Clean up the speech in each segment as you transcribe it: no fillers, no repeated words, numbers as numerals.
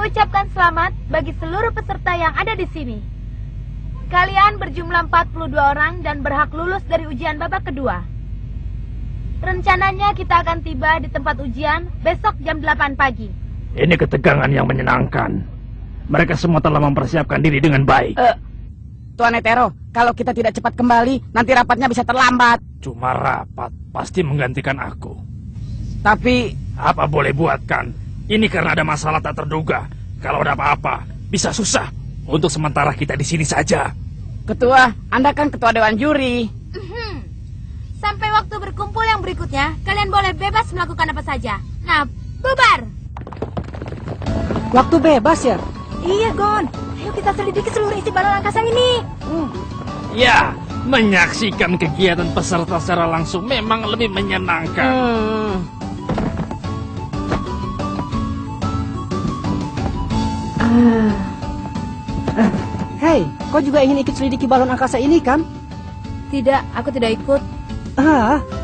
ucapkan selamat bagi seluruh peserta yang ada di sini. Kalian berjumlah 42 orang dan berhak lulus dari ujian babak kedua. Rencananya kita akan tiba di tempat ujian besok jam 8 pagi. Ini ketegangan yang menyenangkan. Mereka semua telah mempersiapkan diri dengan baik. Tuan Hetero, kalau kita tidak cepat kembali, nanti rapatnya bisa terlambat. Cuma rapat, pasti menggantikan aku. Tapi... Apa boleh buatkan? Ini karena ada masalah tak terduga. Kalau ada apa-apa, bisa susah. Untuk sementara kita di sini saja. Ketua, Anda kan ketua Dewan Juri. Sampai waktu berkumpul yang berikutnya, kalian boleh bebas melakukan apa saja. Nah, bubar! Waktu bebas ya? Iya, Gon. Ayo kita selidiki seluruh isi balon angkasa ini. Ya, menyaksikan kegiatan peserta secara langsung memang lebih menyenangkan. Hei, kau juga ingin ikut selidiki balon angkasa ini kan? Tidak, aku tidak ikut.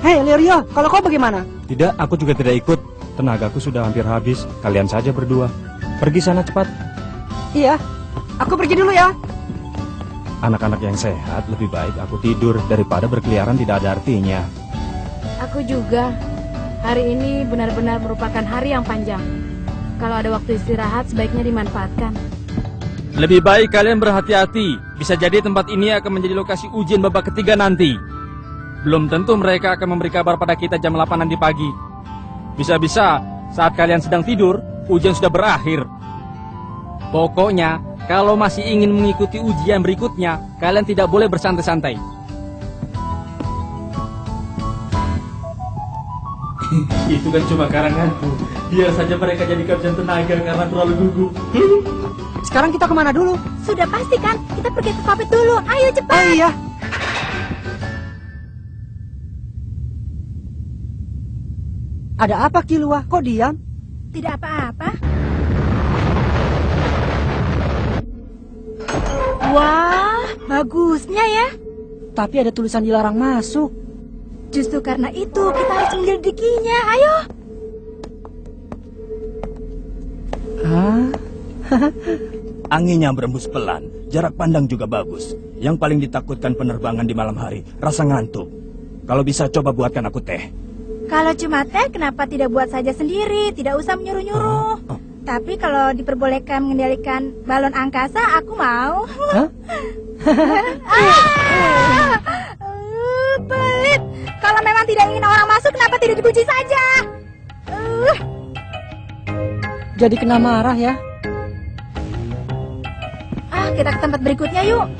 Hei Lirio, kalau kau bagaimana? Tidak, aku juga tidak ikut. Tenagaku sudah hampir habis. Kalian saja berdua. Pergi sana cepat. Iya, aku pergi dulu ya. Anak-anak yang sehat lebih baik aku tidur daripada berkeliaran tidak ada artinya. Aku juga. Hari ini benar-benar merupakan hari yang panjang. Kalau ada waktu istirahat, sebaiknya dimanfaatkan. Lebih baik kalian berhati-hati. Bisa jadi tempat ini akan menjadi lokasi ujian babak ketiga nanti. Belum tentu mereka akan memberi kabar pada kita jam 8 nanti pagi. Bisa-bisa saat kalian sedang tidur, ujian sudah berakhir. Pokoknya, kalau masih ingin mengikuti ujian berikutnya, kalian tidak boleh bersantai-santai. Itu kan cuma karanganku. Biar saja mereka jadi kehabisan tenaga karena terlalu gugup. Sekarang kita kemana dulu? Sudah pasti kan? Kita pergi ke Papit dulu. Ayo cepat. Oh iya. Ada apa Kilua? Kok diam? Tidak apa-apa. Wah, bagusnya ya. Tapi ada tulisan dilarang masuk. Justru karena itu kita harus menyelidikinya. Ayo. Anginnya berembus pelan, jarak pandang juga bagus. Yang paling ditakutkan penerbangan di malam hari, rasa ngantuk. Kalau bisa coba buatkan aku teh. Kalau cuma teh, kenapa tidak buat saja sendiri? Tidak usah menyuruh-nyuruh. Tapi kalau diperbolehkan mengendalikan balon angkasa, aku mau. Pelit. Kalau memang tidak ingin orang masuk, kenapa tidak dikunci saja? Jadi kena marah ya? Kita ke tempat berikutnya yuk.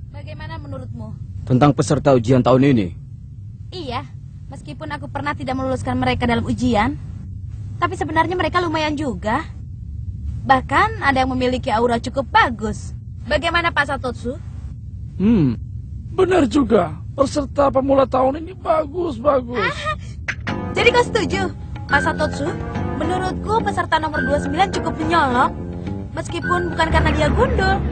Bagaimana menurutmu? Tentang peserta ujian tahun ini? Iya, meskipun aku pernah tidak meluluskan mereka dalam ujian, tapi sebenarnya mereka lumayan juga. Bahkan ada yang memiliki aura cukup bagus. Bagaimana Pak Satotsu? Benar juga. Peserta pemula tahun ini bagus-bagus. Jadi kau setuju, Pak Satotsu? Menurutku peserta nomor 29 cukup menyolok. Meskipun bukan karena dia gundul.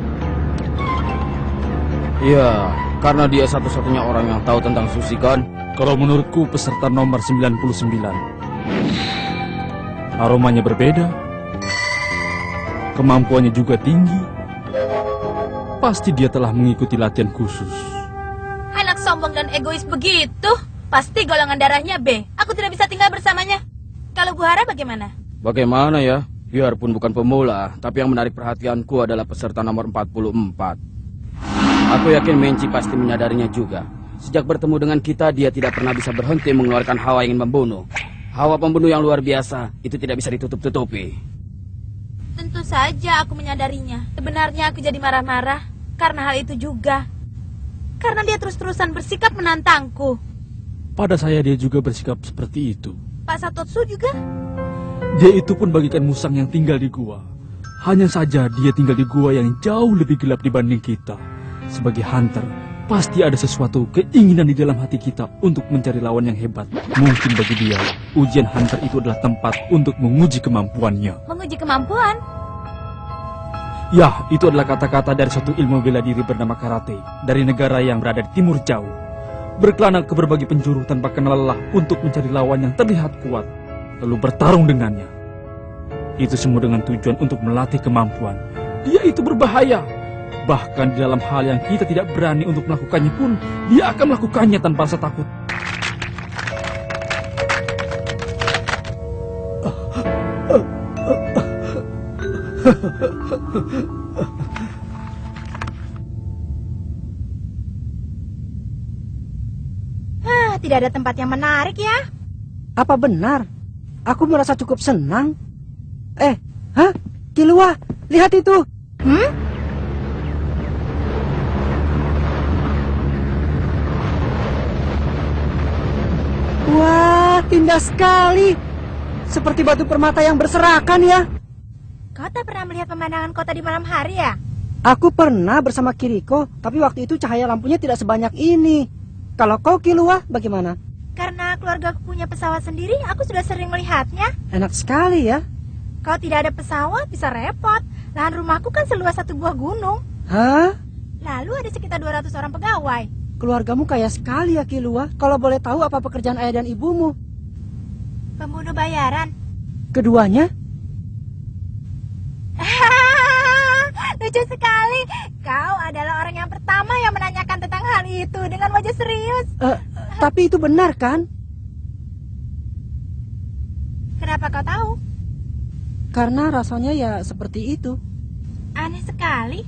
Iya, karena dia satu-satunya orang yang tahu tentang sushi kan? Kalau menurutku peserta nomor 99. Aromanya berbeda. Kemampuannya juga tinggi. Pasti dia telah mengikuti latihan khusus. Anak sombong dan egois begitu. Pasti golongan darahnya B. Aku tidak bisa tinggal bersamanya. Kalau Bu Hara bagaimana? Bagaimana ya? Biarpun bukan pemula, tapi yang menarik perhatianku adalah peserta nomor 44. Aku yakin Menci pasti menyadarinya juga. Sejak bertemu dengan kita, dia tidak pernah bisa berhenti mengeluarkan hawa ingin membunuh. Hawa pembunuh yang luar biasa, itu tidak bisa ditutup-tutupi. Tentu saja aku menyadarinya. Sebenarnya aku jadi marah-marah karena hal itu juga. Karena dia terus-terusan bersikap menantangku. Pada saya dia juga bersikap seperti itu. Pak Satotsu juga? Dia itu pun bagikan musang yang tinggal di gua. Hanya saja dia tinggal di gua yang jauh lebih gelap dibanding kita. Sebagai hunter, pasti ada sesuatu keinginan di dalam hati kita untuk mencari lawan yang hebat. Mungkin bagi dia, ujian hunter itu adalah tempat untuk menguji kemampuannya. Menguji kemampuan? Ya, itu adalah kata-kata dari suatu ilmu bela diri bernama karate dari negara yang berada di timur jauh. Berkelana ke berbagai penjuru tanpa kenal lelah untuk mencari lawan yang terlihat kuat, lalu bertarung dengannya. Itu semua dengan tujuan untuk melatih kemampuan. Dia itu berbahaya. Bahkan di dalam hal yang kita tidak berani untuk melakukannya pun, dia akan melakukannya tanpa rasa takut. Tidak ada tempat yang menarik ya. Apa benar? Aku merasa cukup senang. Hah? Kilua, lihat itu. Wah, indah sekali. Seperti batu permata yang berserakan ya. Kau tak pernah melihat pemandangan kota di malam hari ya? Aku pernah bersama Kiriko, tapi waktu itu cahaya lampunya tidak sebanyak ini. Kalau kau Kilua, bagaimana? Karena keluarga aku punya pesawat sendiri, aku sudah sering melihatnya. Enak sekali ya. Kalau tidak ada pesawat, bisa repot. Lahan rumahku kan seluas satu buah gunung. Hah? Lalu ada sekitar 200 orang pegawai. Keluargamu kaya sekali ya Kilua. Kalau boleh tahu apa pekerjaan ayah dan ibumu? Pembunuh bayaran. Keduanya? Lucu sekali. Kau adalah orang yang pertama yang menanyakan tentang hal itu dengan wajah serius. Tapi itu benar kan? Kenapa kau tahu? Karena rasanya ya seperti itu. Aneh sekali.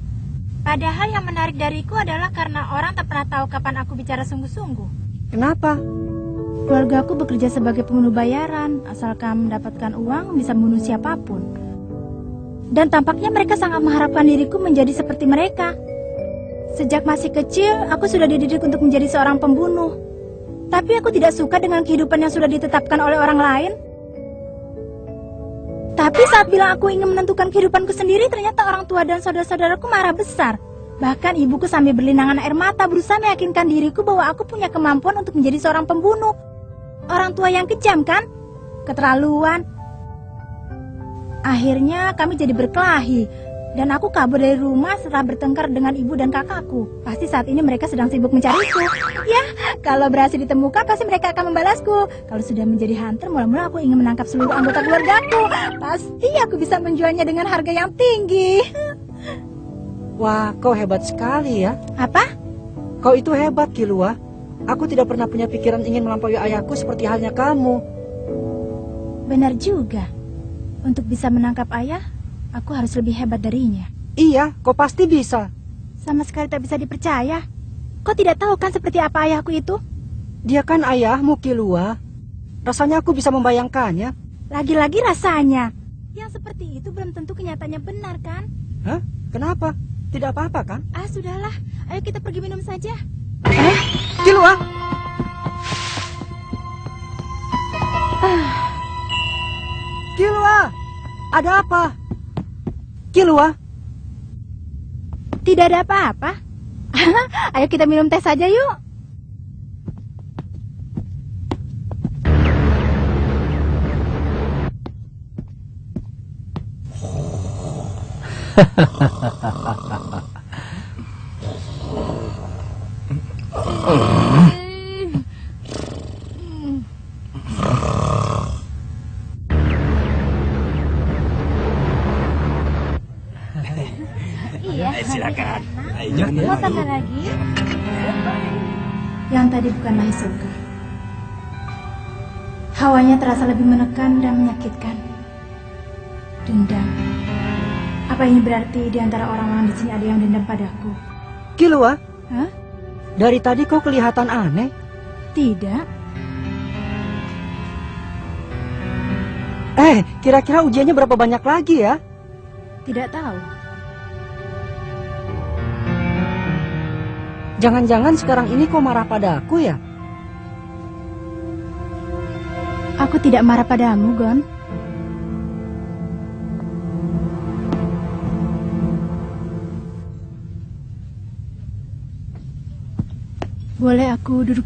Padahal yang menarik dariku adalah karena orang tak pernah tahu kapan aku bicara sungguh-sungguh. Kenapa? Keluarga aku bekerja sebagai pembunuh bayaran. Asalkan mendapatkan uang, bisa membunuh siapapun. Dan tampaknya mereka sangat mengharapkan diriku menjadi seperti mereka. Sejak masih kecil, aku sudah dididik untuk menjadi seorang pembunuh. Tapi aku tidak suka dengan kehidupan yang sudah ditetapkan oleh orang lain. Tapi saat bilang aku ingin menentukan kehidupanku sendiri, ternyata orang tua dan saudara-saudaraku marah besar. Bahkan ibuku sambil berlinangan air mata berusaha meyakinkan diriku bahwa aku punya kemampuan untuk menjadi seorang pembunuh. Orang tua yang kejam kan? Keterlaluan. Akhirnya kami jadi berkelahi. Dan aku kabur dari rumah setelah bertengkar dengan ibu dan kakakku. Pasti saat ini mereka sedang sibuk mencariku. Ya, kalau berhasil ditemukan pasti mereka akan membalasku. Kalau sudah menjadi hunter, mula-mula aku ingin menangkap seluruh anggota keluargaku. Pasti aku bisa menjualnya dengan harga yang tinggi. Wah, kau hebat sekali ya. Apa? Kau itu hebat, Kilua. Aku tidak pernah punya pikiran ingin melampaui ayahku seperti halnya kamu. Benar juga. Untuk bisa menangkap ayah, aku harus lebih hebat darinya. Iya, kau pasti bisa. Sama sekali tak bisa dipercaya. Kau tidak tahu kan seperti apa ayahku itu? Dia kan ayahmu, Kilua. Rasanya aku bisa membayangkannya. Lagi-lagi rasanya. Yang seperti itu belum tentu kenyataannya benar kan? Hah? Kenapa? Tidak apa-apa kan? Ah, sudahlah. Ayo kita pergi minum saja. Kilua! Kilua! Ada apa? Kilua? Tidak ada apa-apa. Ayo kita minum teh saja yuk. Iya. Silakan. Mau tambah lagi? Yang tadi bukanlah surga. Hawanya terasa lebih menekan dan menyakitkan. Dendam. Apa ini berarti di antara orang-orang di sini ada yang dendam padaku? Kilua? Hah? Dari tadi kau kelihatan aneh. Tidak. Kira-kira ujiannya berapa banyak lagi ya? Tidak tahu. Jangan-jangan sekarang ini kau marah padaku ya? Aku tidak marah padamu, Gon. Boleh aku duduk